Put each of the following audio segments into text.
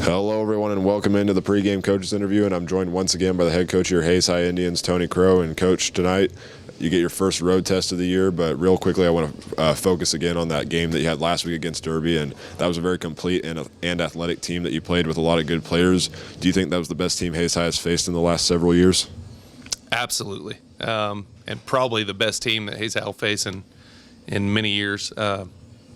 Hello, everyone, and welcome into the pregame coaches interview. And I'm joined once again by the head coach of your Hayes High Indians, Tony Crough. And Coach, tonight you get your first road test of the year, but real quickly I want to focus again on that game that you had last week against Derby, and that was a very complete and athletic team that you played with a lot of good players. Do you think that was the best team Hayes High has faced in the last several years? Absolutely, and probably the best team that Hayes High will face in many years.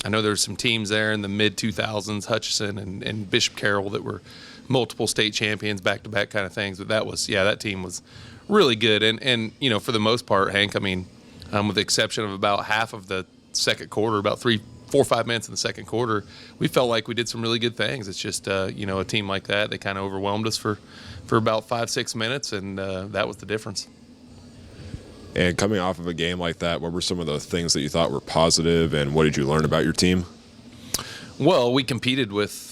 I know there were some teams there in the mid-2000s, Hutchinson and Bishop Carroll, that were multiple state champions, back-to-back kind of things. But that team was really good. And you know, for the most part, Hank, I mean, with the exception of about half of the second quarter, about 4 or 5 minutes in the second quarter, we felt like we did some really good things. It's just, you know, a team like that, they kind of overwhelmed us for about 5-6 minutes, and that was the difference. And coming off of a game like that, what were some of the things that you thought were positive, and what did you learn about your team? Well, we competed with,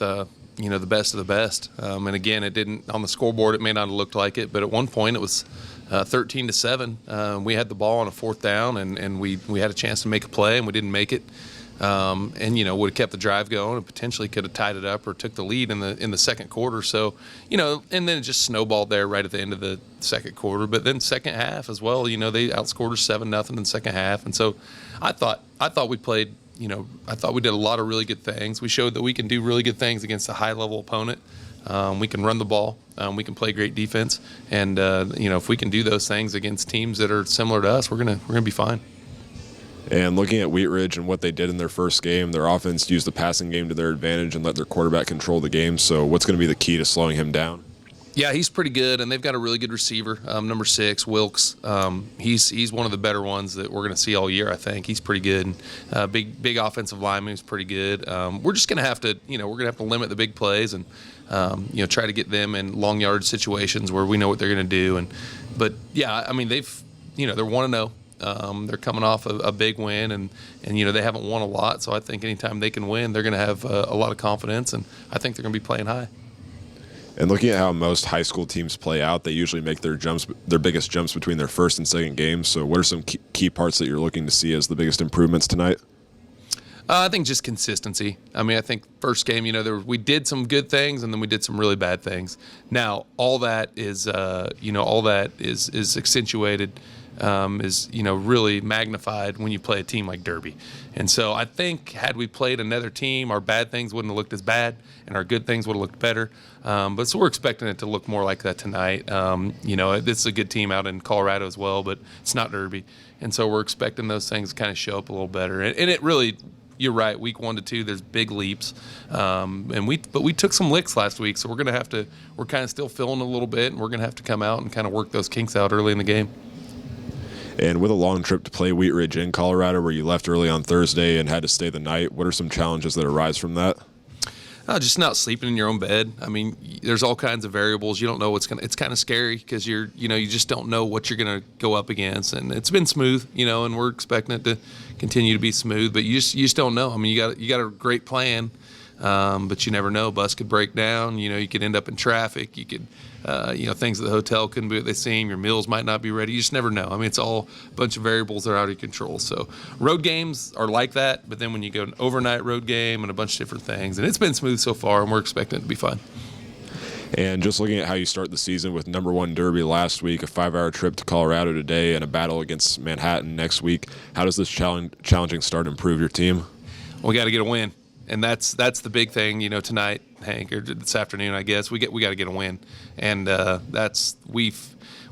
you know, the best of the best. And again, it didn't, on the scoreboard, it may not have looked like it, but at one point it was 13-7. We had the ball on a fourth down, and we had a chance to make a play, and we didn't make it. And you know, would have kept the drive going and potentially could have tied it up or took the lead in the second quarter. So, you know, and then it just snowballed there right at the end of the second quarter. But then second half as well, you know, they outscored us 7-0 in the second half. And so I thought we played, you know, I thought we did a lot of really good things. We showed that we can do really good things against a high level opponent. We can run the ball. We can play great defense. And you know, if we can do those things against teams that are similar to us, we're gonna be fine. And looking at Wheat Ridge and what they did in their first game, their offense used the passing game to their advantage and let their quarterback control the game. So what's going to be the key to slowing him down? Yeah, he's pretty good, and they've got a really good receiver, number 6, Wilkes. He's one of the better ones that we're going to see all year, I think. He's pretty good. Big offensive lineman who's pretty good. We're just going to have to, you know, limit the big plays and, you know, try to get them in long yard situations where we know what they're going to do. But yeah, I mean, they're 1-0. They're coming off a big win, and you know, they haven't won a lot, so I think anytime they can win, they're going to have a lot of confidence, and I think they're going to be playing high. And looking at how most high school teams play out, they usually make their biggest jumps between their first and second games. So what are some key parts that you're looking to see as the biggest improvements tonight? I think just consistency. I mean, I think first game, you know, we did some good things, and then we did some really bad things. Now, all that is accentuated, is, you know, really magnified when you play a team like Derby. And so I think had we played another team, our bad things wouldn't have looked as bad, and our good things would have looked better. But so we're expecting it to look more like that tonight. You know, this is a good team out in Colorado as well, but it's not Derby. And so we're expecting those things to kind of show up a little better. And it really, you're right, week 1 to 2, there's big leaps. But we took some licks last week, so we're kind of still feeling a little bit, and we're going to have to come out and kind of work those kinks out early in the game. And with a long trip to play Wheat Ridge in Colorado, where you left early on Thursday and had to stay the night, what are some challenges that arise from that? Just not sleeping in your own bed. I mean, there's all kinds of variables. You don't know it's kind of scary because you just don't know what you're going to go up against. And it's been smooth, you know, and we're expecting it to continue to be smooth, but you just don't know. I mean, you got a great plan, but you never know. Bus could break down. You know, you could end up in traffic. You could, you know, things at the hotel couldn't be what they seem. Your meals might not be ready. You just never know. I mean, it's all a bunch of variables that are out of your control. So road games are like that, but then when you go an overnight road game and a bunch of different things, and it's been smooth so far, and we're expecting it to be fun. And just looking at how you start the season with number 1 Derby last week, a 5-hour trip to Colorado today, and a battle against Manhattan next week, how does this challenging start improve your team? We got to get a win. And that's the big thing, you know, tonight, Hank, or this afternoon, I guess. We got to get a win, and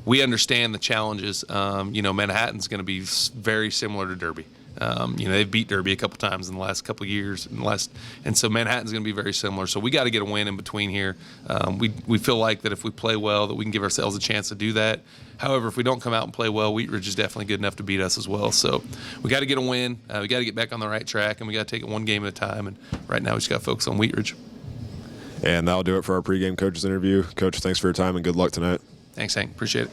we understand the challenges. You know, Manhattan's going to be very similar to Derby. You know, they've beat Derby a couple times in the last couple of years, and so Manhattan's going to be very similar. So we got to get a win in between here. We feel like that if we play well, that we can give ourselves a chance to do that. However, if we don't come out and play well, Wheat Ridge is definitely good enough to beat us as well. So we got to get a win. We got to get back on the right track, and we got to take it one game at a time. And right now, we just got to focus on Wheat Ridge. And that'll do it for our pregame coaches interview. Coach, thanks for your time and good luck tonight. Thanks, Hank. Appreciate it.